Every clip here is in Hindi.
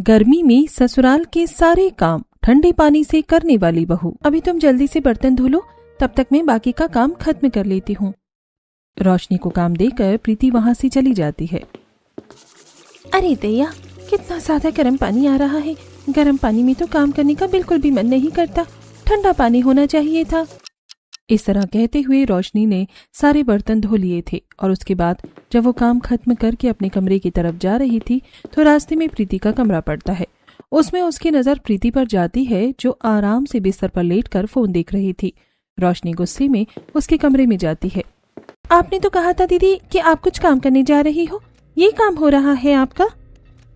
गर्मी में ससुराल के सारे काम ठंडे पानी से करने वाली बहू। अभी तुम जल्दी से बर्तन धो लो, तब तक मैं बाकी का काम खत्म कर लेती हूँ। रोशनी को काम देकर प्रीति वहाँ से चली जाती है। अरे दैया, कितना ज्यादा गर्म पानी आ रहा है। गर्म पानी में तो काम करने का बिल्कुल भी मन नहीं करता, ठंडा पानी होना चाहिए था। इस तरह कहते हुए रोशनी ने सारे बर्तन धो लिए थे और उसके बाद जब वो काम खत्म करके अपने कमरे की तरफ जा रही थी तो रास्ते में प्रीति का कमरा पड़ता है। उसमें उसकी नजर प्रीति पर जाती है जो आराम से बिस्तर पर लेटकर फोन देख रही थी। रोशनी गुस्से में उसके कमरे में जाती है। आपने तो कहा था दीदी कि आप कुछ काम करने जा रही हो, ये काम हो रहा है आपका,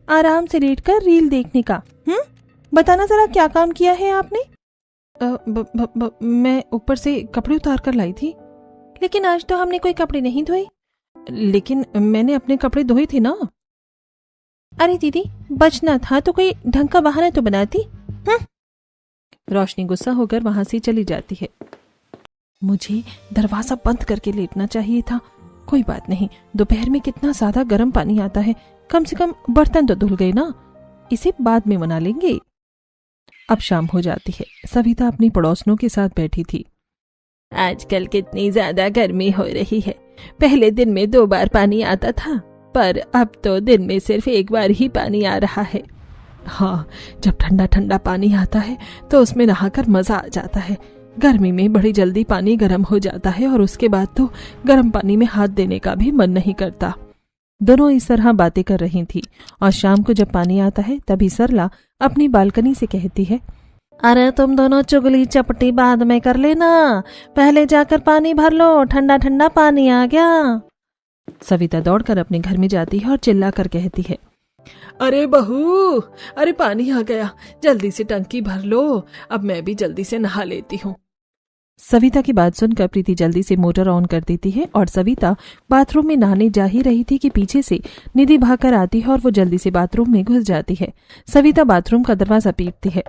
आराम से लेटकर रील देखने का। बताना जरा क्या काम किया है आपने? मैं ऊपर से कपड़े उतार कर लाई थी। लेकिन आज तो हमने कोई कपड़े नहीं धोए। लेकिन मैंने अपने कपड़े धोए थे ना। अरे दीदी, बचना था तो कोई ढंग का बहाना तो बनाती। रोशनी गुस्सा होकर वहां से चली जाती है। मुझे दरवाजा बंद करके लेटना चाहिए था। कोई बात नहीं, दोपहर में कितना ज्यादा गर्म पानी आता है, कम से कम बर्तन तो धुल गए ना, इसे बाद में मना लेंगे। अब शाम हो जाती है। सविता अपनी पड़ोसनों के साथ बैठी थी। आजकल कितनी ज्यादा गर्मी हो रही है। पहले दिन में 2 बार पानी आता था, पर अब तो दिन में सिर्फ 1 बार ही पानी आ रहा है। हाँ, जब ठंडा ठंडा पानी आता है तो उसमें नहाकर मजा आ जाता है। गर्मी में बड़ी जल्दी पानी गर्म हो जाता है और उसके बाद तो गर्म पानी में हाथ देने का भी मन नहीं करता। दोनों इस तरह बातें कर रही थी और शाम को जब पानी आता है तभी सरला अपनी बालकनी से कहती है, अरे तुम दोनों चुगली चपटी बाद में कर लेना, पहले जाकर पानी भर लो, ठंडा ठंडा पानी आ गया। सविता दौड़कर अपने घर में जाती है और चिल्लाकर कहती है, अरे बहू, अरे पानी आ गया, जल्दी से टंकी भर लो, अब मैं भी जल्दी से नहा लेती हूँ। सविता की बात सुनकर प्रीति जल्दी से मोटर ऑन कर देती है और सविता बाथरूम में नहाने जा ही रही थी कि पीछे से निधि भागकर आती है और वो जल्दी से बाथरूम में घुस जाती है। सविता बाथरूम का दरवाजा पीटती है।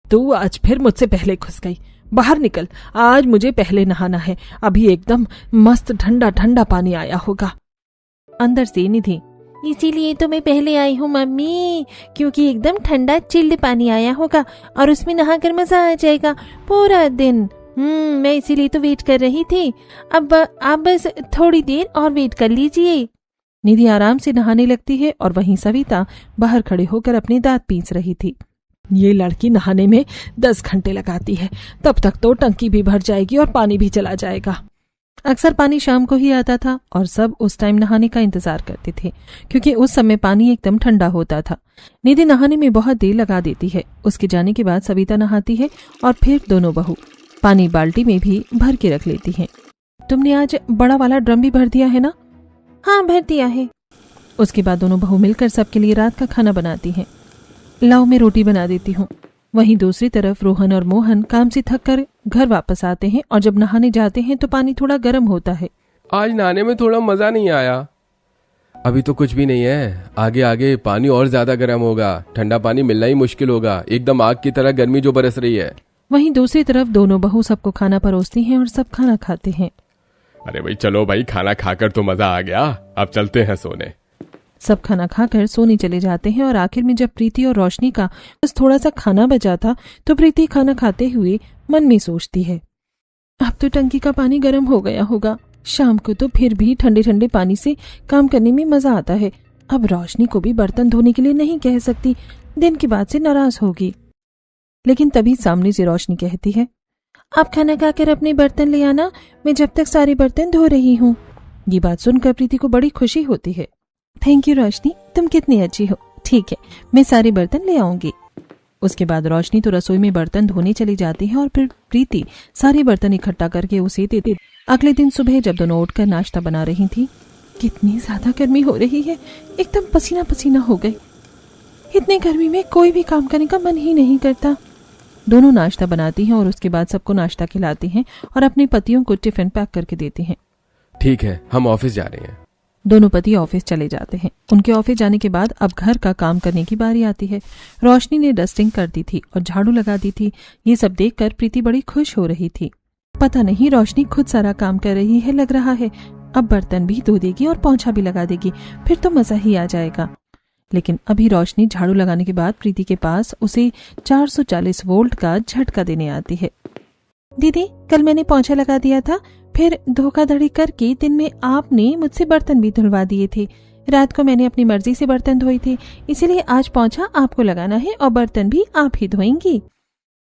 तू आज फिर मुझसे पहले घुस गई, बाहर निकल, आज मुझे पहले नहाना है, अभी एकदम मस्त ठंडा ठंडा पानी आया होगा। अंदर से निधि, इसीलिए तो मैं पहले आई हूँ मम्मी, क्योंकि एकदम ठंडा चिल्ड पानी आया होगा और उसमें नहाकर मजा आ जाएगा पूरा दिन। मैं इसीलिए तो वेट कर रही थी। अब आप बस थोड़ी देर और वेट कर लीजिए। निधि आराम से नहाने लगती है और वहीं सविता बाहर खड़े होकर अपने दांत पीस रही थी। ये लड़की नहाने में 10 घंटे लगाती है, तब तक तो टंकी भी भर जाएगी और पानी भी चला जाएगा। अक्सर पानी शाम को ही आता था और सब उस टाइम नहाने का इंतजार करते थे क्योंकि उस समय पानी एकदम ठंडा होता था। निधि नहाने में बहुत देर लगा देती है। उसके जाने के बाद सविता नहाती है और फिर दोनों बहू पानी बाल्टी में भी भर के रख लेती हैं। तुमने आज बड़ा वाला ड्रम भी भर दिया है ना? हाँ, भर दिया है। उसके बाद दोनों बहू मिलकर सबके लिए रात का खाना बनाती हैं। लाओ मैं रोटी बना देती हूँ। वहीं दूसरी तरफ रोहन और मोहन काम से थक कर घर वापस आते हैं और जब नहाने जाते हैं तो पानी थोड़ा गर्म होता है। आज नहाने में थोड़ा मजा नहीं आया। अभी तो कुछ भी नहीं है, आगे आगे पानी और ज्यादा गर्म होगा, ठंडा पानी मिलना ही मुश्किल होगा, एकदम आग की तरह गर्मी जो बरस रही है। वहीं दूसरी तरफ दोनों बहू सबको खाना परोसती हैं और सब खाना खाते हैं। अरे भाई चलो भाई, खाना खाकर तो मजा आ गया, अब चलते हैं सोने। सब खाना खाकर सोने चले जाते हैं और आखिर में जब प्रीति और रोशनी का बस थोड़ा सा खाना बचा था तो प्रीति खाना खाते हुए मन में सोचती है, अब तो टंकी का पानी गर्म हो गया होगा, शाम को तो फिर भी ठंडे ठंडे पानी से काम करने में मजा आता है। अब रोशनी को भी बर्तन धोने के लिए नहीं कह सकती, दिन के बाद से नाराज होगी। लेकिन तभी सामने से रोशनी कहती है, आप खाना खाकर अपने बर्तन ले आना, मैं जब तक सारे बर्तन धो रही हूँ। ये बात सुनकर प्रीति को बड़ी खुशी होती है। थैंक यू रोशनी, तुम कितनी अच्छी हो। ठीक है, मैं सारे बर्तन ले आऊंगी। उसके बाद रोशनी तो रसोई में बर्तन धोने चली जाती है और फिर प्रीति सारे बर्तन इकट्ठा करके उसे देती। अगले दिन सुबह जब दोनों उठकर नाश्ता बना रही थी, कितनी ज्यादा गर्मी हो रही है, एकदम पसीना पसीना हो गई। इतनी गर्मी में कोई भी काम करने का मन ही नहीं करता। दोनों नाश्ता बनाती हैं और उसके बाद सबको नाश्ता खिलाती हैं और अपने पतियों को टिफिन पैक करके देती हैं। ठीक है, हम ऑफिस जा रहे हैं। दोनों पति ऑफिस चले जाते हैं। उनके ऑफिस जाने के बाद अब घर का काम करने की बारी आती है। रोशनी ने डस्टिंग कर दी थी और झाड़ू लगा दी थी। ये सब देखकर प्रीति बड़ी खुश हो रही थी। पता नहीं रोशनी खुद सारा काम कर रही है लग रहा है। अब बर्तन भी धो देगी और पोंछा भी लगा देगी, फिर तो मजा ही आ जाएगा। लेकिन अभी रोशनी झाड़ू लगाने के बाद प्रीति के पास उसे 440 वोल्ट का झटका देने आती है। दीदी, कल मैंने पोंछा लगा दिया था, फिर धोखाधड़ी करके दिन में आपने मुझसे बर्तन भी धुलवा दिए थे। रात को मैंने अपनी मर्जी से बर्तन धोए थे, इसीलिए आज पोंछा आपको लगाना है और बर्तन भी आप ही धोएंगी।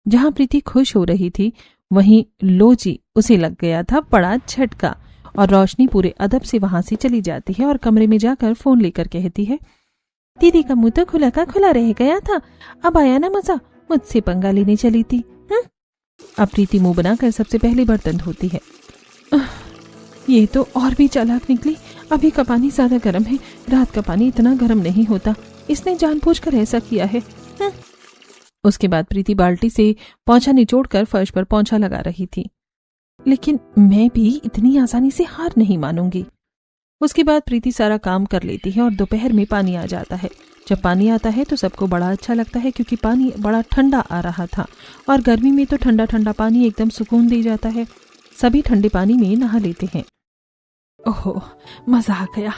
जहां प्रीति खुश हो रही थी वहीं लो जी उसे लग गया था बड़ा झटका और रोशनी पूरे अदब से वहां से चली जाती है और कमरे में जाकर फोन लेकर कहती है, दीदी का मुंह तो खुला का खुला रह गया था, अब आया ना मजा, मुझसे पंगा लेने चली थी। अब प्रीति मुंह बनाकर सबसे पहले बर्तन धोती है। ये तो और भी चालाक निकली, अभी का पानी ज्यादा गर्म है, रात का पानी इतना गर्म नहीं होता, इसने जानबूझकर ऐसा किया है। उसके बाद प्रीति बाल्टी से पोंछा निचोड़कर फर्श पर पोंछा लगा रही थी। लेकिन मैं भी इतनी आसानी से हार नहीं मानूंगी। उसके बाद प्रीति सारा काम कर लेती है और दोपहर में पानी आ जाता है। जब पानी आता है तो सबको बड़ा अच्छा लगता है क्योंकि पानी बड़ा ठंडा आ रहा था और गर्मी में तो ठंडा ठंडा पानी एकदम सुकून दे जाता है। सभी ठंडे पानी में नहा लेते हैं। ओहो, मजा आ गया।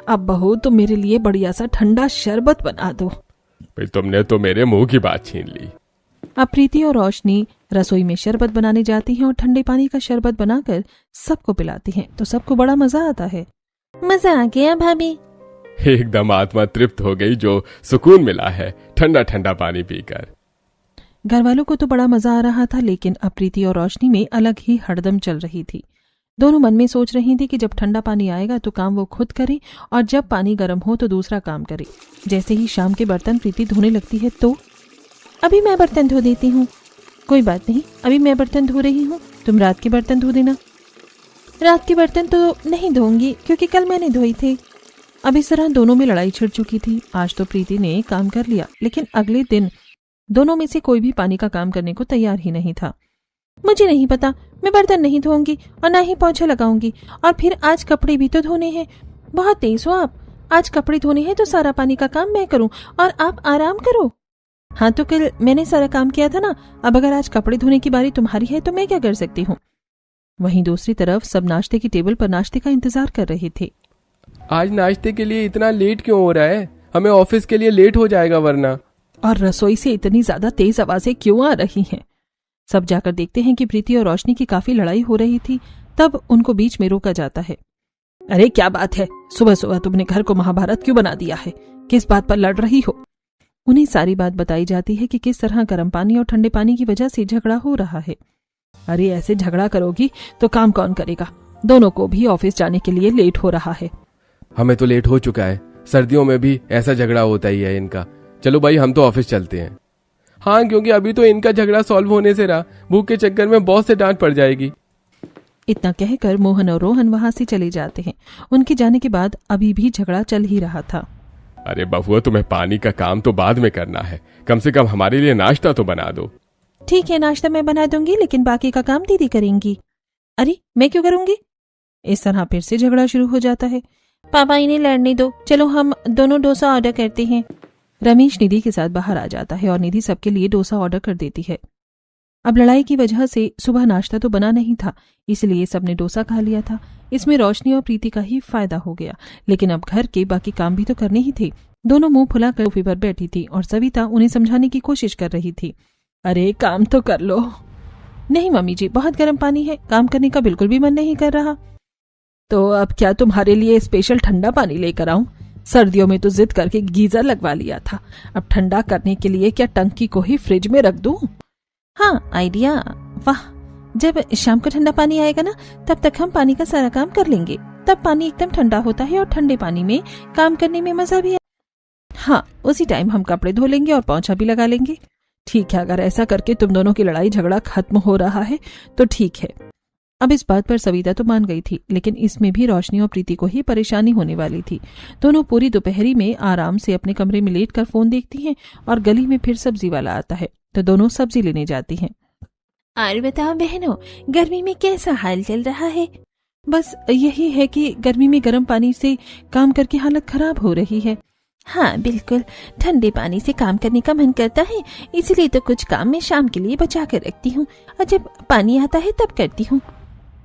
अब बहू तुम मेरे लिए बढ़िया सा ठंडा शरबत बना दो। भाई तुमने तो मेरे मुंह की बात छीन ली। अब प्रीति और रोशनी रसोई में शरबत बनाने जाती हैं और ठंडे पानी का शरबत बनाकर सबको पिलाती हैं, तो सबको बड़ा मजा आता है। मजा आ गया भाभी, एकदम आत्मा तृप्त हो गई, जो सुकून मिला है ठंडा ठंडा पानी पीकर। घर वालों को तो बड़ा मजा आ रहा था, लेकिन अब प्रीति और रोशनी में अलग ही हड़दम चल रही थी। दोनों मन में सोच रही थी कि जब ठंडा पानी आएगा तो काम वो खुद करे और जब पानी गर्म हो तो दूसरा काम करे। जैसे ही शाम के बर्तन प्रीति धोने लगती है तो अभी मैं बर्तन धो देती हूँ। कोई बात नहीं, अभी मैं बर्तन धो रही हूँ, तुम रात के बर्तन धो देना। रात के बर्तन तो नहीं धोऊंगी क्योंकि कल मैंने धोई थे। अब इस तरह दोनों में लड़ाई छिड़ चुकी थी। आज तो प्रीति ने काम कर लिया, लेकिन अगले दिन दोनों में से कोई भी पानी का काम करने को तैयार ही नहीं था। मुझे नहीं पता, मैं बर्तन नहीं धोऊंगी और ना ही पोंछा लगाऊंगी, और फिर आज कपड़े भी तो धोने हैं। बहुत तेज हो आप, आज कपड़े धोने हैं तो सारा पानी का काम मैं करूं और आप आराम करो। हाँ तो कल मैंने सारा काम किया था ना, अब अगर आज कपड़े धोने की बारी तुम्हारी है तो मैं क्या कर सकती हूँ। वहीं दूसरी तरफ सब नाश्ते की टेबल पर नाश्ते का इंतजार कर रहे थे। आज नाश्ते के लिए इतना लेट क्यों हो रहा है? हमें ऑफिस के लिए लेट हो जाएगा वरना। और रसोई से इतनी ज्यादा तेज आवाजें क्यों आ रही हैं? सब जाकर देखते हैं कि प्रीति और रोशनी की काफी लड़ाई हो रही थी। तब उनको बीच में रोका जाता है। अरे क्या बात है, सुबह सुबह तुमने घर को महाभारत क्यों बना दिया है? किस बात पर लड़ रही हो? उन्हें सारी बात बताई जाती है कि किस तरह गर्म पानी और ठंडे पानी की वजह से झगड़ा हो रहा है। अरे ऐसे झगड़ा करोगी तो काम कौन करेगा? दोनों को भी ऑफिस जाने के लिए लेट हो रहा है। हमें तो लेट हो चुका है, सर्दियों में भी ऐसा झगड़ा होता ही है इनका। चलो भाई हम तो ऑफिस चलते हैं। हाँ, क्योंकि अभी तो इनका झगड़ा सॉल्व होने से रहा, भूख के चक्कर में बॉस से डांट पड़ जाएगी। इतना कहकर मोहन और रोहन वहां से चले जाते हैं। उनके जाने के बाद अभी भी झगड़ा चल ही रहा था। अरे बहुआ, तुम्हें पानी का काम तो बाद में करना है, कम से कम हमारे लिए नाश्ता तो बना दो। ठीक है, नाश्ता मैं बना दूंगी, लेकिन बाकी का काम दीदी करेंगी। अरे मैं क्यों करूंगी? इस तरह फिर से झगड़ा शुरू हो जाता है। पापा इन्हें लड़ने दो, चलो हम दोनों डोसा ऑर्डर करते हैं। रमेश निधि के साथ बाहर आ जाता है और निधि सबके लिए डोसा ऑर्डर कर देती है। अब लड़ाई की वजह से सुबह नाश्ता तो बना नहीं था, इसलिए सबने डोसा खा लिया था। इसमें रोशनी और प्रीति का ही फायदा हो गया, लेकिन अब घर के बाकी काम भी तो करने ही थे। दोनों मुंह फुलाकर सोफे पर बैठी थी और सविता उन्हें समझाने की कोशिश कर रही थी। अरे काम तो कर लो। नहीं मम्मी जी, बहुत गर्म पानी है, काम करने का बिल्कुल भी मन नहीं कर रहा। तो अब क्या तुम्हारे लिए स्पेशल ठंडा पानी लेकर आऊं? सर्दियों में तो जिद करके गीजर लगवा लिया था, अब ठंडा करने के लिए क्या टंकी को ही फ्रिज में रख दूं? हाँ आइडिया, वाह। जब शाम को ठंडा पानी आएगा ना, तब तक हम पानी का सारा काम कर लेंगे। तब पानी एकदम ठंडा होता है और ठंडे पानी में काम करने में मजा भी है। हाँ, उसी टाइम हम कपड़े धो लेंगे और पोंछा भी लगा लेंगे। ठीक है, अगर ऐसा करके तुम दोनों की लड़ाई झगड़ा खत्म हो रहा है तो ठीक है। अब इस बात पर सविता तो मान गई थी, लेकिन इसमें भी रोशनी और प्रीति को ही परेशानी होने वाली थी। दोनों पूरी दोपहरी में आराम से अपने कमरे में लेटकर फोन देखती हैं और गली में फिर सब्जी वाला आता है तो दोनों सब्जी लेने जाती हैं। और बताओ बहनों, गर्मी में कैसा हाल चल रहा है? बस यही है कि गर्मी में गर्म पानी से काम करके हालत खराब हो रही है। हाँ बिल्कुल, ठंडे पानी से काम करने का मन करता है, इसलिए तो कुछ काम मैं शाम के लिए बचा कर रखती हूँ और जब पानी आता है तब करती हूँ।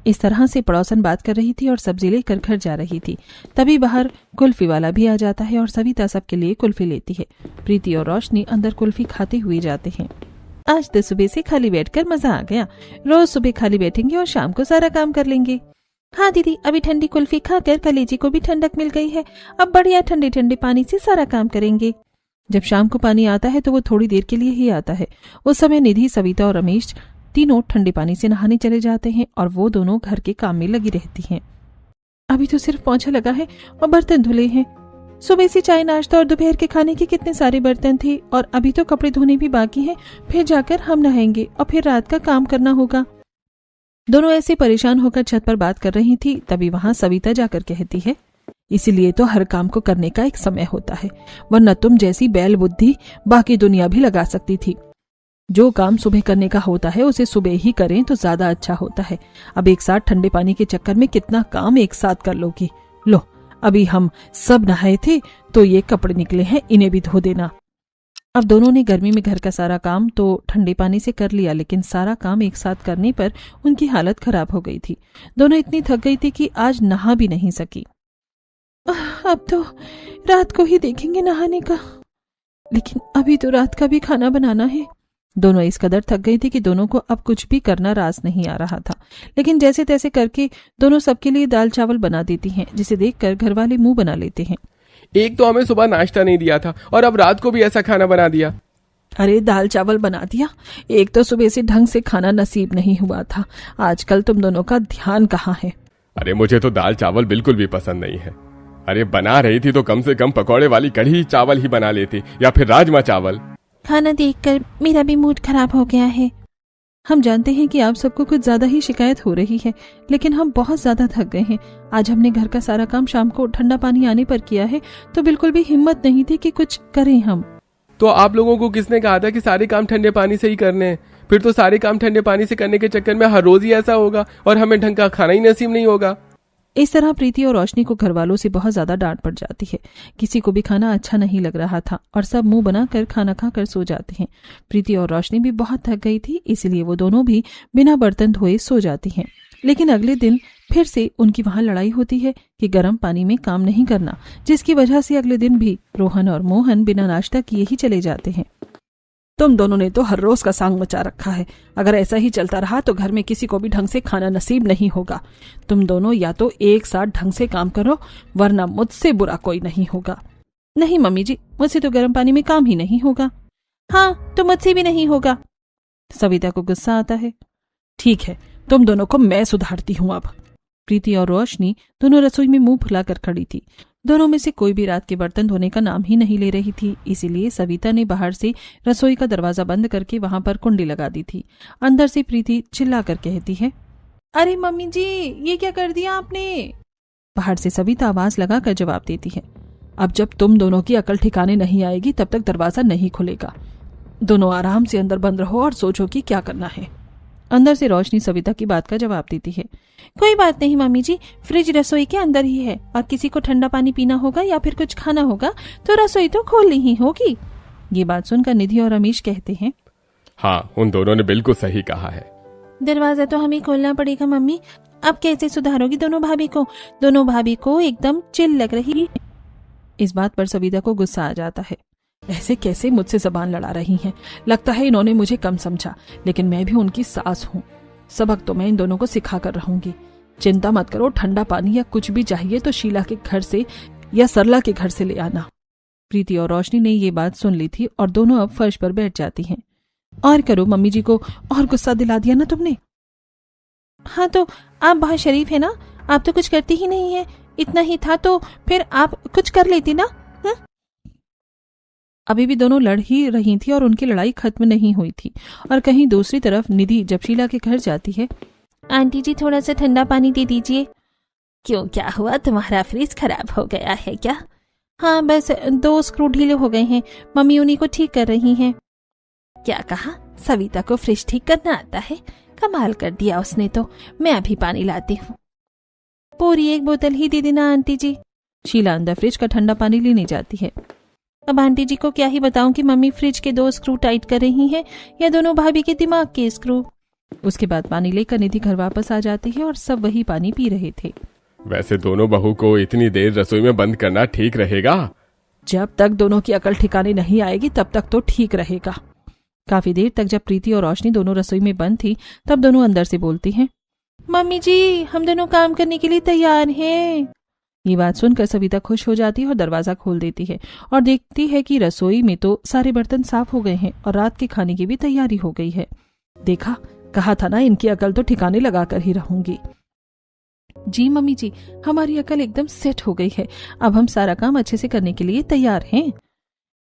इस तरह से पड़ोसन बात कर रही थी और सब्जी लेकर घर जा रही थी। तभी बाहर कुल्फी वाला भी आ जाता है और सविता सबके लिए कुल्फी लेती है। प्रीति और रोशनी अंदर कुल्फी खाते हुए जाते हैं। आज तो सुबह से खाली बैठकर मजा आ गया। रोज सुबह खाली बैठेंगे और शाम को सारा काम कर लेंगे। हाँ दीदी, अभी ठंडी कुल्फी खाकर कलेजी को भी ठंडक मिल गई है। अब बढ़िया ठंडे ठंडे पानी से सारा काम करेंगे। जब शाम को पानी आता है तो वो थोड़ी देर के लिए ही आता है। उस समय निधि, सविता और रमेश तीनों ठंडे पानी से नहाने चले जाते हैं और वो दोनों घर के काम में लगी रहती हैं। अभी तो सिर्फ पोंछा लगा है और बर्तन धुले हैं। सुबह से चाय नाश्ता और दोपहर के खाने के कितने सारे बर्तन थे और अभी तो कपड़े धोने भी बाकी हैं। फिर जाकर हम नहाएंगे और फिर रात का काम करना होगा। दोनों ऐसे परेशान होकर छत पर बात कर रही थी। तभी वहां सविता जाकर कहती है, इसीलिए तो हर काम को करने का एक समय होता है, वरना तुम जैसी बैल बुद्धि बाकी दुनिया भी लगा सकती थी। जो काम सुबह करने का होता है उसे सुबह ही करें तो ज्यादा अच्छा होता है। अब एक साथ ठंडे पानी के चक्कर में कितना काम एक साथ कर लोगी। लो, अभी हम सब नहाए थे तो ये कपड़े निकले हैं, इन्हें भी धो देना। अब दोनों ने गर्मी में घर का सारा काम तो ठंडे पानी से कर लिया, लेकिन सारा काम एक साथ करने पर उनकी हालत खराब हो गई थी। दोनों इतनी थक गई थी कि आज नहा भी नहीं सकी। अब तो रात को ही देखेंगे नहाने का, लेकिन अभी तो रात का भी खाना बनाना है। दोनों इस कदर थक गई थी कि दोनों को अब कुछ भी करना रास नहीं आ रहा था, लेकिन जैसे तैसे करके दोनों सबके लिए दाल चावल बना देती हैं, जिसे देखकर घर वाले मुंह बना लेते हैं। एक तो हमें सुबह नाश्ता नहीं दिया था और अब रात को भी ऐसा खाना बना दिया। अरे दाल चावल बना दिया, एक तो सुबह से ढंग से खाना नसीब नहीं हुआ था। आजकल तुम दोनों का ध्यान कहाँ है? अरे मुझे तो दाल चावल बिल्कुल भी पसंद नहीं है। अरे बना रही थी तो कम से कम पकौड़े वाली कढ़ी चावल ही बना लेती या फिर राजमा चावल। खाना देखकर मेरा भी मूड खराब हो गया है। हम जानते हैं कि आप सबको कुछ ज्यादा ही शिकायत हो रही है, लेकिन हम बहुत ज्यादा थक गए हैं। आज हमने घर का सारा काम शाम को ठंडा पानी आने पर किया है, तो बिल्कुल भी हिम्मत नहीं थी कि कुछ करें हम। तो आप लोगों को किसने कहा था कि सारे काम ठंडे पानी से ही करने हैं? फिर तो सारे काम ठंडे पानी से करने के चक्कर में हर रोज ही ऐसा होगा और हमें ढंग का खाना ही नसीब नहीं होगा। इस तरह प्रीति और रोशनी को घर वालों से बहुत ज्यादा डांट पड़ जाती है। किसी को भी खाना अच्छा नहीं लग रहा था और सब मुंह बनाकर खाना खाकर सो जाते हैं। प्रीति और रोशनी भी बहुत थक गई थी, इसलिए वो दोनों भी बिना बर्तन धोए सो जाती हैं। लेकिन अगले दिन फिर से उनकी वहां लड़ाई होती है कि गर्म पानी में काम नहीं करना, जिसकी वजह से अगले दिन भी रोहन और मोहन बिना नाश्ता किए ही चले जाते हैं। तुम दोनों ने तो हर रोज का सांग मचा रखा है। अगर ऐसा ही चलता रहा तो घर में किसी को भी ढंग से खाना नसीब नहीं होगा। तुम दोनों या तो एक साथ ढंग से काम करो, वरना मुझसे बुरा कोई नहीं होगा। नहीं मम्मी जी, मुझसे तो गर्म पानी में काम ही नहीं होगा। हाँ, तो मुझसे भी नहीं होगा। सविता को गुस्सा आता है। ठीक है, तुम दोनों को मैं सुधारती हूँ अब। प्रीति और रोशनी दोनों रसोई में मुंह फुलाकर खड़ी थी। दोनों में से कोई भी रात के बर्तन धोने का नाम ही नहीं ले रही थी, इसीलिए सविता ने बाहर से रसोई का दरवाजा बंद करके वहां पर कुंडी लगा दी थी। अंदर से प्रीति चिल्लाकर कहती है, अरे मम्मी जी, ये क्या कर दिया आपने? बाहर से सविता आवाज लगाकर जवाब देती है, अब जब तुम दोनों की अकल ठिकाने नहीं आएगी तब तक दरवाजा नहीं खुलेगा। दोनों आराम से अंदर बंद रहो और सोचो कि क्या करना है। अंदर से रोशनी सविता की बात का जवाब देती है, कोई बात नहीं मम्मी जी, फ्रिज रसोई के अंदर ही है और किसी को ठंडा पानी पीना होगा या फिर कुछ खाना होगा तो रसोई तो खोलनी ही होगी। ये बात सुनकर निधि और रमेश कहते हैं, हाँ, उन दोनों ने बिल्कुल सही कहा है। दरवाजा तो हमें खोलना पड़ेगा मम्मी। अब कैसे सुधारोगी दोनों भाभी को? दोनों भाभी को एकदम चिल लग रही है। इस बात पर सविता को गुस्सा आ जाता है। ऐसे कैसे मुझसे जबान लड़ा रही हैं? लगता है इन्होंने मुझे कम समझा, लेकिन मैं भी उनकी सास हूँ। सबक तो मैं इन दोनों को सिखा कर रहूंगी। चिंता मत करो, ठंडा पानी या कुछ भी चाहिए तो शीला के घर से या सरला के घर से ले आना। प्रीति और रोशनी ने ये बात सुन ली थी और दोनों अब फर्श पर बैठ जाती हैं। और करो, मम्मी जी को और गुस्सा दिला दिया ना तुमने। हाँ, तो आप बहुत शरीफ है ना, आप तो कुछ करती ही नहीं है। इतना ही था तो फिर आप कुछ कर लेती ना। अभी भी दोनों लड़ ही रही थी और उनकी लड़ाई खत्म नहीं हुई थी। और कहीं दूसरी तरफ निधि जब शीला के घर जाती है, आंटी जी थोड़ा सा ठंडा पानी दे दीजिए। क्यों, क्या हुआ? तुम्हारा फ्रिज खराब हो गया है क्या? हाँ, बस 2 स्क्रू ढीले हो गए हैं, मम्मी उन्हीं को ठीक कर रही हैं। क्या कहा? सविता को फ्रिज ठीक करना आता है? कमाल कर दिया उसने तो। मैं अभी पानी लाती हूँ। पूरी 1 बोतल ही दे देना आंटी जी। शीला अंदर फ्रिज का ठंडा पानी लेने जाती है। अब आंटी जी को क्या ही बताऊं कि मम्मी फ्रिज के 2 स्क्रू टाइट कर रही हैं या दोनों भाभी के दिमाग के स्क्रू। उसके बाद पानी लेकर निधि घर वापस आ जाती है और सब वही पानी पी रहे थे। वैसे दोनों बहू को इतनी देर रसोई में बंद करना ठीक रहेगा? जब तक दोनों की अकल ठिकाने नहीं आएगी तब तक तो ठीक रहेगा। काफी देर तक जब प्रीति और रोशनी दोनों रसोई में बंद थी तब दोनों अंदर से बोलती हैं, मम्मी जी हम दोनों काम करने के लिए तैयार हैं। ये बात सुनकर सविता खुश हो जाती है और दरवाजा खोल देती है और देखती है कि रसोई में तो सारे बर्तन साफ हो गए हैं और रात के खाने की भी तैयारी हो गई है। देखा, कहा था ना इनकी अकल तो ठिकाने लगा कर ही रहूंगी। जी मम्मी जी, हमारी अकल एकदम सेट हो गई है, अब हम सारा काम अच्छे से करने के लिए तैयार हैं।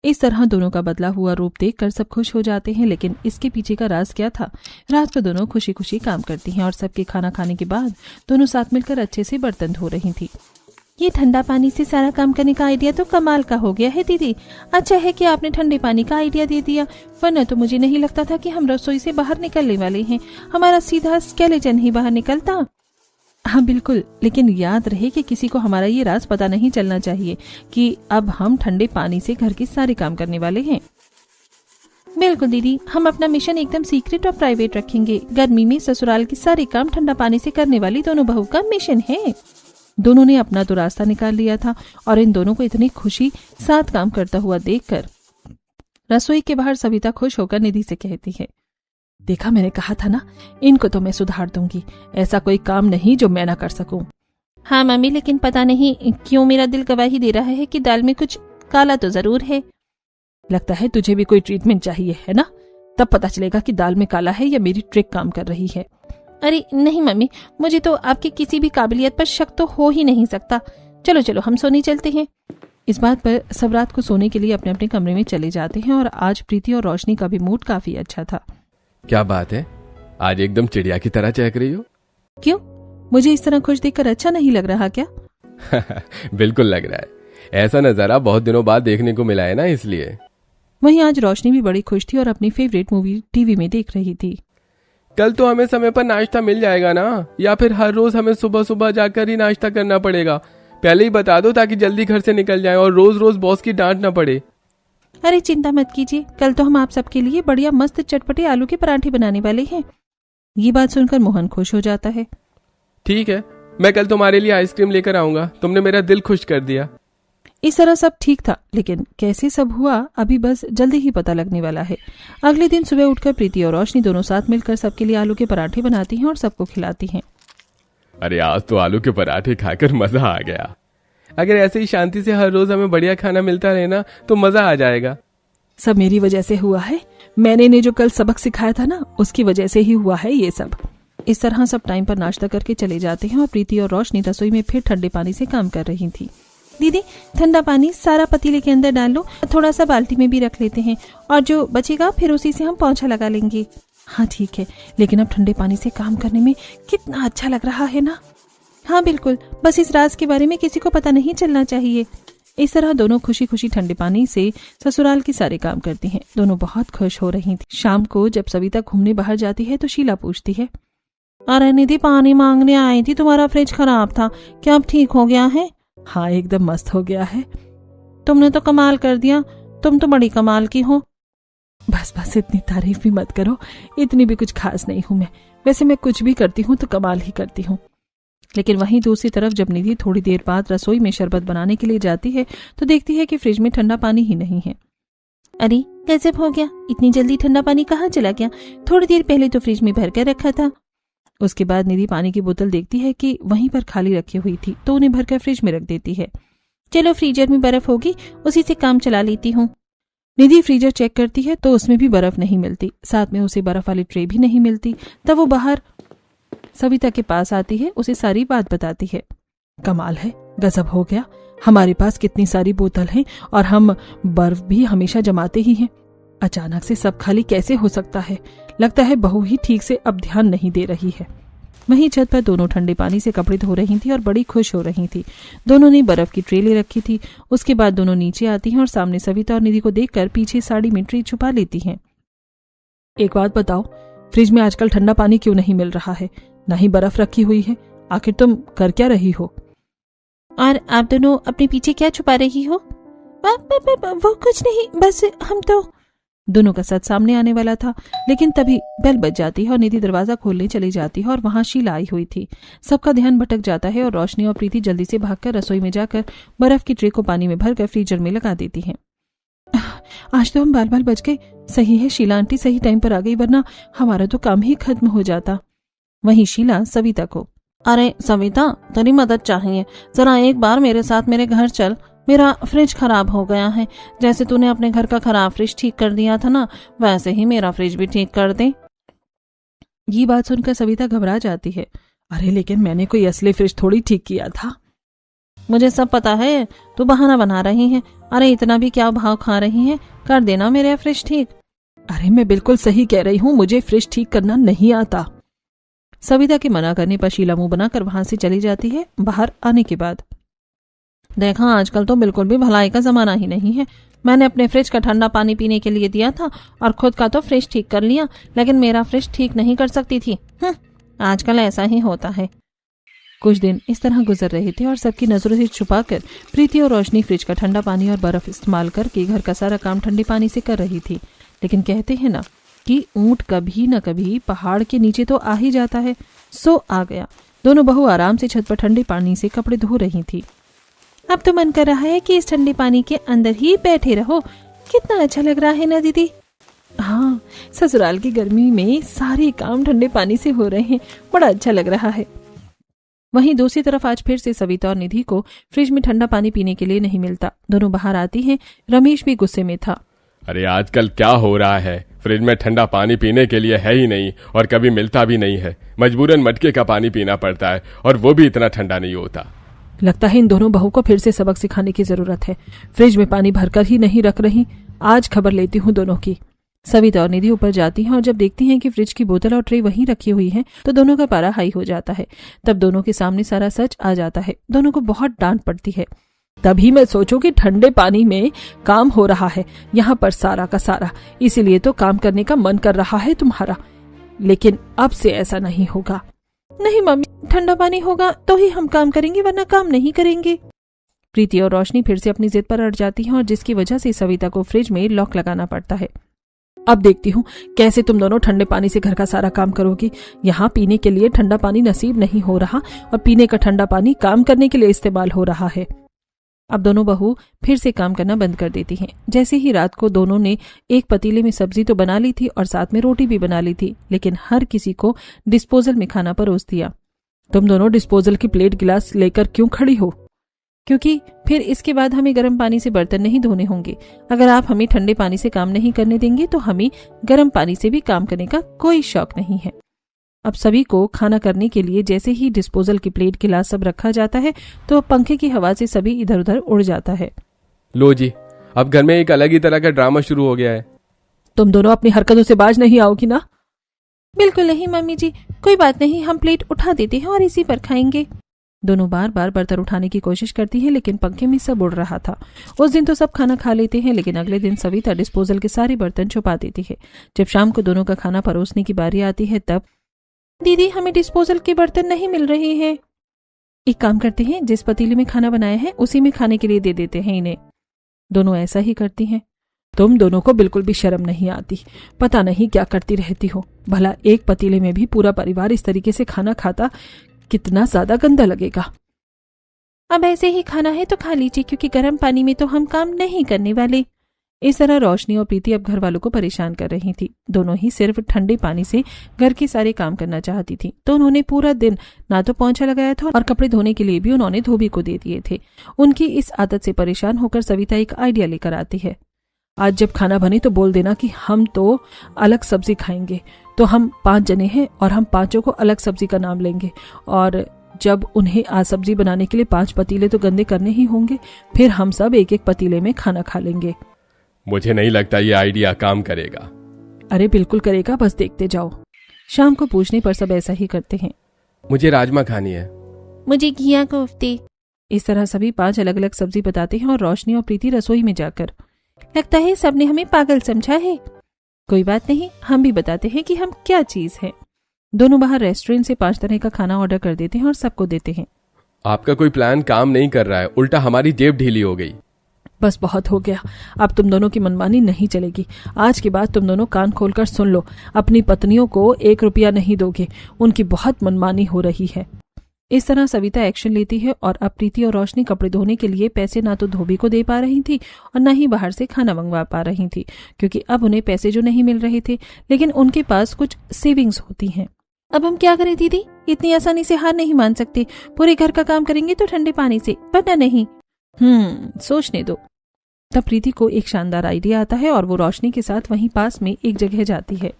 इस तरह दोनों का बदला हुआ रूप देखकर सब खुश हो जाते हैं, लेकिन इसके पीछे का राज क्या था? रात को दोनों खुशी खुशी काम करती हैं और सबके खाना खाने के बाद दोनों साथ मिलकर अच्छे से बर्तन धो रही थी। ये ठंडा पानी से सारा काम करने का आइडिया तो कमाल का हो गया है दीदी। अच्छा है कि आपने ठंडे पानी का आइडिया दे दिया, वरना तो मुझे नहीं लगता था कि हम रसोई से बाहर निकलने वाले हैं। हमारा सीधा स्केलेटन ही बाहर निकलता। हाँ बिल्कुल, लेकिन याद रहे कि किसी को हमारा ये राज पता नहीं चलना चाहिए कि अब हम ठंडे पानी से घर के सारे काम करने वाले हैं। बिल्कुल दीदी, हम अपना मिशन एकदम सीक्रेट और प्राइवेट रखेंगे। गर्मी में ससुराल के सारे काम ठंडा पानी से करने वाली दोनों बहू का मिशन है। दोनों ने अपना तो रास्ता निकाल लिया था और इन दोनों को इतनी खुशी साथ काम करता हुआ देखकर रसोई के बाहर सविता खुश होकर निधि से कहती है, देखा मैंने कहा था ना, इनको तो मैं सुधार दूंगी। ऐसा कोई काम नहीं जो मैं ना कर सकूं। हाँ मम्मी, लेकिन पता नहीं क्यों मेरा दिल गवाही दे रहा है कि दाल में कुछ काला तो जरूर है। लगता है तुझे भी कोई ट्रीटमेंट चाहिए है ना? तब पता चलेगा कि दाल में काला है या मेरी ट्रिक काम कर रही है। अरे नहीं मम्मी, मुझे तो आपकी किसी भी काबिलियत पर शक तो हो ही नहीं सकता। चलो चलो हम सोने चलते हैं। इस बात पर सब रात को सोने के लिए अपने अपने कमरे में चले जाते हैं और आज प्रीति और रोशनी का भी मूड काफी अच्छा था। क्या बात है, आज एकदम चिड़िया की तरह चहक रही हो। क्यों, मुझे इस तरह खुश देखकर अच्छा नहीं लग रहा क्या? बिल्कुल लग रहा है। ऐसा नजारा बहुत दिनों बाद देखने को मिला है ना, इसलिए। वहीं आज रोशनी भी बड़ी खुश थी और अपनी फेवरेट मूवी टीवी में देख रही थी। कल तो हमें समय पर नाश्ता मिल जाएगा ना, या फिर हर रोज हमें सुबह सुबह जाकर ही नाश्ता करना पड़ेगा? पहले ही बता दो ताकि जल्दी घर से निकल जाएं और रोज रोज बॉस की डांट ना पड़े। अरे चिंता मत कीजिए, कल तो हम आप सबके लिए बढ़िया मस्त चटपटे आलू के पराठे बनाने वाले हैं। ये बात सुनकर मोहन खुश हो जाता है। ठीक है, मैं कल तुम्हारे लिए आइसक्रीम लेकर आऊंगा। तुमने मेरा दिल खुश कर दिया। इस तरह सब ठीक था, लेकिन कैसे सब हुआ अभी बस जल्दी ही पता लगने वाला है। अगले दिन सुबह उठकर प्रीति और रोशनी दोनों साथ मिलकर सबके लिए आलू के पराठे बनाती हैं और सबको खिलाती हैं। अरे आज तो आलू के पराठे खाकर मजा आ गया। अगर ऐसे ही शांति से हर रोज हमें बढ़िया खाना मिलता रहे ना तो मजा आ जाएगा। सब मेरी वजह से हुआ है। मैंने इन्हें जो कल सबक सिखाया था ना, उसकी वजह से ही हुआ है ये सब। इस तरह सब टाइम पर नाश्ता करके चले जाते हैं और प्रीति और रोशनी रसोई में फिर ठंडे पानी से काम कर रही थी। दीदी, ठंडा पानी सारा पतीले के अंदर डाल लो, थोड़ा सा बाल्टी में भी रख लेते हैं और जो बचेगा फिर उसी से हम पोंछा लगा लेंगे। हाँ ठीक है, लेकिन अब ठंडे पानी से काम करने में कितना अच्छा लग रहा है ना। हाँ बिल्कुल, बस इस राज के बारे में किसी को पता नहीं चलना चाहिए। इस तरह दोनों खुशी खुशी ठंडे पानी से ससुराल के सारे काम करती हैं। दोनों बहुत खुश हो रही थी। शाम को जब सविता घूमने बाहर जाती है तो शीला पूछती है, अरे निधि, पानी मांगने आई थी, तुम्हारा फ्रिज खराब था, क्या अब ठीक हो गया है? हाँ एकदम मस्त हो गया है। तुमने तो कमाल कर दिया, तुम तो बड़ी कमाल की हो। बस बस इतनी तारीफ भी मत करो, इतनी भी कुछ खास नहीं हूं मैं। वैसे मैं कुछ भी करती हूँ तो कमाल ही करती हूँ। लेकिन वहीं दूसरी तरफ जब निधि थोड़ी देर बाद रसोई में शरबत बनाने के लिए जाती है तो देखती है कि फ्रिज में ठंडा पानी ही नहीं है। अरे गजब हो गया, इतनी जल्दी ठंडा पानी कहाँ चला गया? थोड़ी देर पहले तो फ्रिज में भर कर रखा था। उसके बाद निधि पानी की बोतल देखती है कि वहीं पर खाली रखी हुई थी तो उन्हें भरकर फ्रिज में रख देती है। चलो फ्रीजर में बर्फ होगी, उसी से काम चला लेती हूँ। निधि फ्रीजर चेक करती है तो उसमें भी बर्फ नहीं मिलती, साथ में उसे बर्फ वाली ट्रे भी नहीं मिलती। तब वो बाहर सविता के पास आती है, उसे सारी बात बताती है। कमाल है, गजब हो गया, हमारे पास कितनी सारी बोतल हैं और हम बर्फ भी हमेशा जमाते ही हैं। अचानक से सब खाली कैसे हो सकता है? लगता है बहू ही ठीक से अब ध्यान नहीं दे रही है। वहीं छत पर दोनों ठंडे पानी से कपड़े धो रही थी और बड़ी खुश हो रही थी। दोनों ने बर्फ की ट्रे ले रखी थी। उसके बाद दोनों नीचे आती हैं और सामने सविता और निधि को देखकर पीछे साड़ी में ट्रे छुपा लेती हैं। एक बात बताओ, फ्रिज में आजकल ठंडा पानी क्यों नहीं मिल रहा है? ना ही बर्फ रखी हुई है, आखिर तुम कर क्या रही हो? और आप दोनों अपने पीछे क्या छुपा रही हो? वो कुछ नहीं, बस हम तो। दोनों का सच सामने आने वाला था, लेकिन तभी बेल बज जाती है और निधि दरवाजा खोलने चली जाती है और वहां शीला आई हुई थी। सबका ध्यान भटक जाता है और रोशनी और प्रीति जल्दी से भागकर रसोई में जाकर बर्फ की ट्रे को पानी में भरकर फ्रीजर में लगा देती हैं। आज तो हम बाल बाल बच गए। सही है शीला आंटी सही टाइम पर आ गई, वरना हमारा तो काम ही खत्म हो जाता। वहीं शीला सविता को, अरे सविता, तेरी मदद चाहिए, जरा एक बार मेरे साथ मेरे घर चल। मेरा फ्रिज खराब हो गया है। जैसे तूने अपने घर का खराब फ्रिज ठीक कर दिया था ना, वैसे ही मेरा फ्रिज भी ठीक कर दे। ये बात सुनकर सविता घबरा जाती है। अरे लेकिन मैंने कोई असली फ्रिज थोड़ी ठीक किया था। मुझे सब पता है, तू बहाना बना रही है। अरे इतना भी क्या भाव खा रही है, कर देना मेरा फ्रिज ठीक। अरे मैं बिल्कुल सही कह रही हूँ, मुझे फ्रिज ठीक करना नहीं आता। सविता के मना करने पर शीला मुंह बनाकर वहां से चली जाती है। बाहर आने के बाद, देखा आजकल तो बिल्कुल भी भलाई का जमाना ही नहीं है। मैंने अपने फ्रिज का ठंडा पानी पीने के लिए दिया था और खुद का तो फ्रिज ठीक कर लिया, लेकिन मेरा फ्रिज ठीक नहीं कर सकती थी। आजकल ऐसा ही होता है। कुछ दिन इस तरह गुजर रहे थे और सबकी नजरों से छुपाकर प्रीति और रोशनी फ्रिज का ठंडा पानी और बर्फ इस्तेमाल करके घर का सारा काम ठंडे पानी से कर रही थी। लेकिन कहते हैं ना कि ऊंट कभी न कभी पहाड़ के नीचे तो आ ही जाता है। सो आ गया। दोनों बहू आराम से छत पर ठंडे पानी से कपड़े धो रही थी। अब तो मन कर रहा है कि इस ठंडे पानी के अंदर ही बैठे रहो। कितना अच्छा लग रहा है ना दीदी। हाँ, ससुराल की गर्मी में सारे काम ठंडे पानी से हो रहे हैं, बड़ा अच्छा लग रहा है। वहीं दूसरी तरफ आज फिर से सविता और निधि को फ्रिज में ठंडा पानी पीने के लिए नहीं मिलता। दोनों बाहर आती हैं। रमेश भी गुस्से में था। अरे आजकल क्या हो रहा है, फ्रिज में ठंडा पानी पीने के लिए है ही नहीं और कभी मिलता भी नहीं है। मजबूरन मटके का पानी पीना पड़ता है और वो भी इतना ठंडा नहीं होता। लगता है इन दोनों बहू को फिर से सबक सिखाने की जरूरत है। फ्रिज में पानी भरकर ही नहीं रख रही। आज खबर लेती हूँ दोनों की। सविता और निधि ऊपर जाती हैं और जब देखती हैं कि फ्रिज की बोतल और ट्रे वहीं रखी हुई हैं, तो दोनों का पारा हाई हो जाता है। तब दोनों के सामने सारा सच आ जाता है। दोनों को बहुत डांट पड़ती है। तभी मैं सोचूं कि ठंडे पानी में काम हो रहा है यहाँ पर सारा का सारा, इसीलिए तो काम करने का मन कर रहा है तुम्हारा। लेकिन अब से ऐसा नहीं होगा। नहीं मम्मी, ठंडा पानी होगा तो ही हम काम करेंगे, वरना काम नहीं करेंगे। प्रीति और रोशनी फिर से अपनी जिद पर अड़ जाती हैं और जिसकी वजह से सविता को फ्रिज में लॉक लगाना पड़ता है। अब देखती हूँ कैसे तुम दोनों ठंडे पानी से घर का सारा काम करोगी। यहाँ पीने के लिए ठंडा पानी नसीब नहीं हो रहा और पीने का ठंडा पानी काम करने के लिए इस्तेमाल हो रहा है। अब दोनों बहू फिर से काम करना बंद कर देती हैं। जैसे ही रात को दोनों ने एक पतीले में सब्जी तो बना ली थी और साथ में रोटी भी बना ली थी, लेकिन हर किसी को डिस्पोजल में खाना परोस दिया। तुम दोनों डिस्पोजल की प्लेट गिलास लेकर क्यों खड़ी हो? क्योंकि फिर इसके बाद हमें गर्म पानी से बर्तन नहीं धोने होंगे। अगर आप हमें ठंडे पानी से काम नहीं करने देंगे तो हमें गर्म पानी से भी काम करने का कोई शौक नहीं है। अब सभी को खाना करने के लिए जैसे ही डिस्पोजल की प्लेट गिलास सब रखा जाता है तो पंखे की हवा से सभी इधर उधर उड़ जाता है। लो जी, अब घर में एक अलग ही तरह का ड्रामा शुरू हो गया है। तुम दोनों अपनी हरकतों से बाज नहीं आओगी ना? बिल्कुल नहीं मम्मी जी, कोई बात नहीं, हम प्लेट उठा देते हैं और इसी पर खाएंगे। दोनों बार बार बर्तन उठाने की कोशिश करती हैं, लेकिन पंखे में सब उड़ रहा था। उस दिन तो सब खाना खा लेते हैं, लेकिन अगले दिन सविता डिस्पोजल के सारे बर्तन छुपा देती है। जब शाम को दोनों का खाना परोसने की बारी आती है तब, दीदी हमें डिस्पोजल के बर्तन नहीं मिल रहे हैं। एक काम करते हैं, जिस पतीले में खाना बनाया है उसी में खाने के लिए दे देते हैं इन्हें। दोनों ऐसा ही करती हैं। तुम दोनों को बिल्कुल भी शर्म नहीं आती। पता नहीं क्या करती रहती हो। भला एक पतीले में भी पूरा परिवार इस तरीके से खाना खाता कितना ज्यादा गंदा लगेगा। अब ऐसे ही खाना है तो खा लीजिए, क्योंकि गर्म पानी में तो हम काम नहीं करने वाले। इस तरह रोशनी और प्रीति अब घर वालों को परेशान कर रही थी। दोनों ही सिर्फ ठंडे पानी से घर के सारे काम करना चाहती थी, तो उन्होंने पूरा दिन ना तो पोंछा लगाया था और कपड़े धोने के लिए भी उन्होंने धोबी को दे दिए थे। उनकी इस आदत से परेशान होकर सविता एक आइडिया लेकर आती है। आज जब खाना बने तो बोल देना कि हम तो अलग सब्जी खाएंगे। तो हम 5 जने हैं और हम पांचों को अलग सब्जी का नाम लेंगे, और जब उन्हें आज सब्जी बनाने के लिए 5 पतीले तो गंदे करने ही होंगे, फिर हम सब एक एक पतीले में खाना खा लेंगे। मुझे नहीं लगता ये आइडिया काम करेगा। अरे बिल्कुल करेगा, बस देखते जाओ। शाम को पूछने पर सब ऐसा ही करते हैं। मुझे राजमा खानी है। मुझे घिया कोफ्ते। इस तरह सभी 5 अलग अलग सब्जी बताते हैं और रोशनी और प्रीति रसोई में जाकर, लगता है सबने हमें पागल समझा है। कोई बात नहीं, हम भी बताते हैं कि हम क्या चीज है। दोनों बाहर रेस्टोरेंट से 5 तरह का खाना ऑर्डर कर देते हैं और सबको देते हैं। आपका कोई प्लान काम नहीं कर रहा है, उल्टा हमारी जेब ढीली हो गई। बस बहुत हो गया, अब तुम दोनों की मनमानी नहीं चलेगी। आज के बाद तुम दोनों कान खोलकर सुन लो, अपनी पत्नियों को 1 रुपया नहीं दोगे, उनकी बहुत मनमानी हो रही है। इस तरह सविता एक्शन लेती है और अब प्रीति और रोशनी कपड़े धोने के लिए पैसे ना तो धोबी को दे पा रही थी और ना ही बाहर से खाना मंगवा पा रही थी, क्योंकि अब उन्हें पैसे जो नहीं मिल रहे थे, लेकिन उनके पास कुछ सेविंग्स होती हैं। अब हम क्या करें दीदी, इतनी आसानी से हार नहीं मान सकते। पूरे घर का काम करेंगे तो ठंडे पानी से, वरना नहीं। सोचने दो। तब प्रीति को एक शानदार आइडिया आता है और वो रोशनी के साथ वहीं पास में एक जगह जाती है।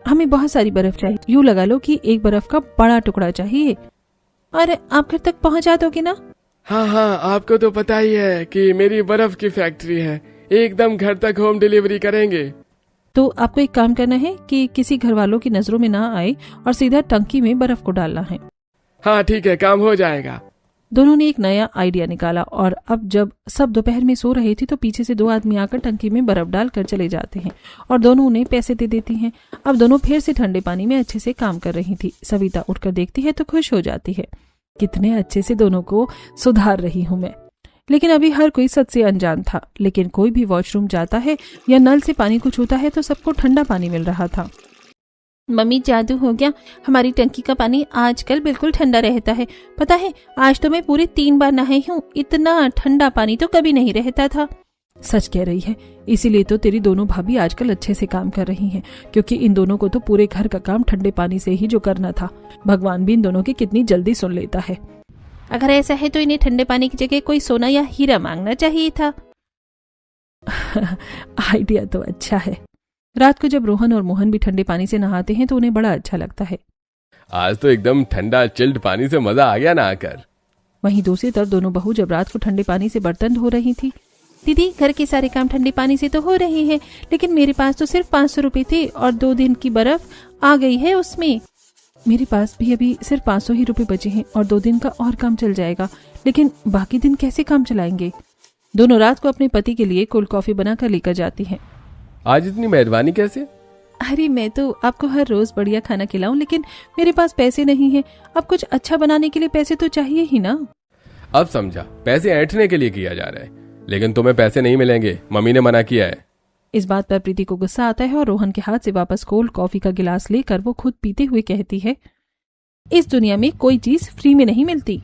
हमें बहुत सारी बर्फ चाहिए, यूं लगा लो कि एक बर्फ का बड़ा टुकड़ा चाहिए। और आप घर तक पहुंचा दोगे ना? हाँ, आपको तो पता ही है कि मेरी बर्फ की फैक्ट्री है, एकदम घर तक होम डिलीवरी करेंगे। तो आपको एक काम करना है कि किसी घर वालों की नजरों में ना आए और सीधा टंकी में बर्फ को डालना है। हाँ ठीक है, काम हो जाएगा। दोनों ने एक नया आइडिया निकाला और अब जब सब दोपहर में सो रहे थे तो पीछे से 2 आदमी आकर टंकी में बर्फ डालकर चले जाते हैं और दोनों उन्हें पैसे दे देती हैं। अब दोनों फिर से ठंडे पानी में अच्छे से काम कर रही थी। सविता उठकर देखती है तो खुश हो जाती है, कितने अच्छे से दोनों को सुधार रही हूं मैं। लेकिन अभी हर कोई सच से अनजान था, लेकिन कोई भी वॉशरूम जाता है या नल से पानी को छूता है तो सबको ठंडा पानी मिल रहा था। मम्मी जादू हो गया, हमारी टंकी का पानी आजकल बिल्कुल ठंडा रहता है। पता है, आज तो मैं पूरे 3 बार नहाई हूँ, इतना ठंडा पानी तो कभी नहीं रहता था। सच कह रही है, इसीलिए तो तेरी दोनों भाभी आजकल अच्छे से काम कर रही हैं, क्योंकि इन दोनों को तो पूरे घर का काम ठंडे पानी से ही जो करना था। भगवान भी इन दोनों की कितनी जल्दी सुन लेता है। अगर ऐसा है तो इन्हें ठंडे पानी की जगह कोई सोना या हीरा मांगना चाहिए था। आइडिया तो अच्छा है। रात को जब रोहन और मोहन भी ठंडे पानी से नहाते हैं तो उन्हें बड़ा अच्छा लगता है। आज तो एकदम ठंडा चिल्ड पानी से मजा आ गया ना आकर। वहीं दूसरी तरफ दोनों बहू जब रात को ठंडे पानी से बर्तन धो रही थी। दीदी, घर के सारे काम ठंडे पानी से तो हो रहे हैं, लेकिन मेरे पास तो सिर्फ 500 रुपए थे और 2 दिन की बर्फ आ गई है उसमें। मेरे पास भी अभी सिर्फ 500 ही रुपए बचे हैं और 2 दिन का और काम चल जाएगा, लेकिन बाकी दिन कैसे काम चलाएंगे? दोनों रात को अपने पति के लिए कोल्ड कॉफी बनाकर लेकर जाती हैं। आज इतनी मेहरबानी कैसे? अरे मैं तो आपको हर रोज बढ़िया खाना खिलाऊं, लेकिन मेरे पास पैसे नहीं हैं। अब कुछ अच्छा बनाने के लिए पैसे तो चाहिए ही ना। अब समझा, पैसे ऐंठने के लिए किया जा रहा है, लेकिन तुम्हें पैसे नहीं मिलेंगे, मम्मी ने मना किया है। इस बात पर प्रीति को गुस्सा आता है और रोहन के हाथ से वापस कोल्ड कॉफी का गिलास लेकर वो खुद पीते हुए कहती है, इस दुनिया में कोई चीज फ्री में नहीं मिलती।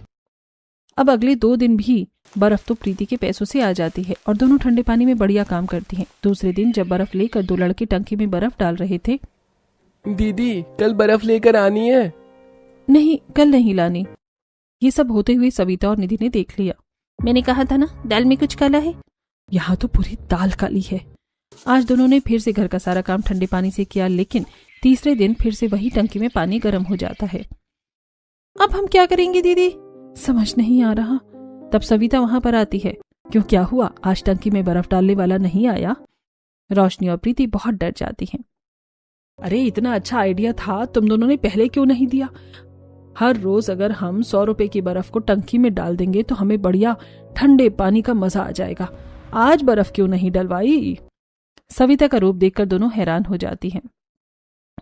अब अगले 2 दिन भी बर्फ तो प्रीति के पैसों से आ जाती है और दोनों ठंडे पानी में बढ़िया काम करती हैं। दूसरे दिन जब बर्फ लेकर 2 लड़के टंकी में बर्फ डाल रहे थे। दीदी, कल बर्फ लेकर आनी है। नहीं, कल नहीं लानी। ये सब होते हुए सविता और निधि ने देख लिया। मैंने कहा था ना, दाल में कुछ काला है। यहाँ तो पूरी दाल काली है। आज दोनों ने फिर से घर का सारा काम ठंडे पानी से किया, लेकिन तीसरे दिन फिर से वही टंकी में पानी गर्म हो जाता है। अब हम क्या करेंगे दीदी? समझ नहीं आ रहा। तब सविता वहां पर आती है। क्यों, क्या हुआ? आज टंकी में बर्फ डालने वाला नहीं आया? रोशनी और प्रीति बहुत डर जाती हैं। अरे इतना अच्छा आइडिया था, तुम दोनों ने पहले क्यों नहीं दिया? हर रोज अगर हम 100 रुपए की बर्फ को टंकी में डाल देंगे तो हमें बढ़िया ठंडे पानी का मजा आ जाएगा। आज बर्फ क्यों नहीं डलवाई? सविता का रूप देखकर दोनों हैरान हो जाती हैं।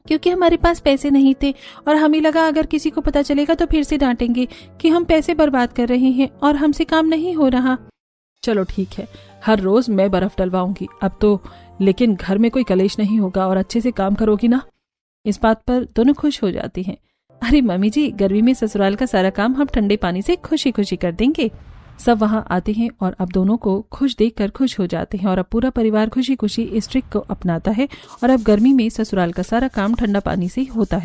क्योंकि हमारे पास पैसे नहीं थे और हमें लगा अगर किसी को पता चलेगा तो फिर से डांटेंगे कि हम पैसे बर्बाद कर रहे हैं और हमसे काम नहीं हो रहा। चलो ठीक है, हर रोज मैं बर्फ डलवाऊंगी अब तो, लेकिन घर में कोई कलेश नहीं होगा और अच्छे से काम करोगी ना? इस बात पर दोनों खुश हो जाती हैं। अरे मम्मी जी, गर्मी में ससुराल का सारा काम हम ठंडे पानी से खुशी खुशी कर देंगे। सब वहां आते हैं और अब दोनों को खुश देखकर खुश हो जाते हैं और अब पूरा परिवार खुशी खुशी इस ट्रिक को अपनाता है और अब गर्मी में ससुराल का सारा काम ठंडा पानी से ही होता है।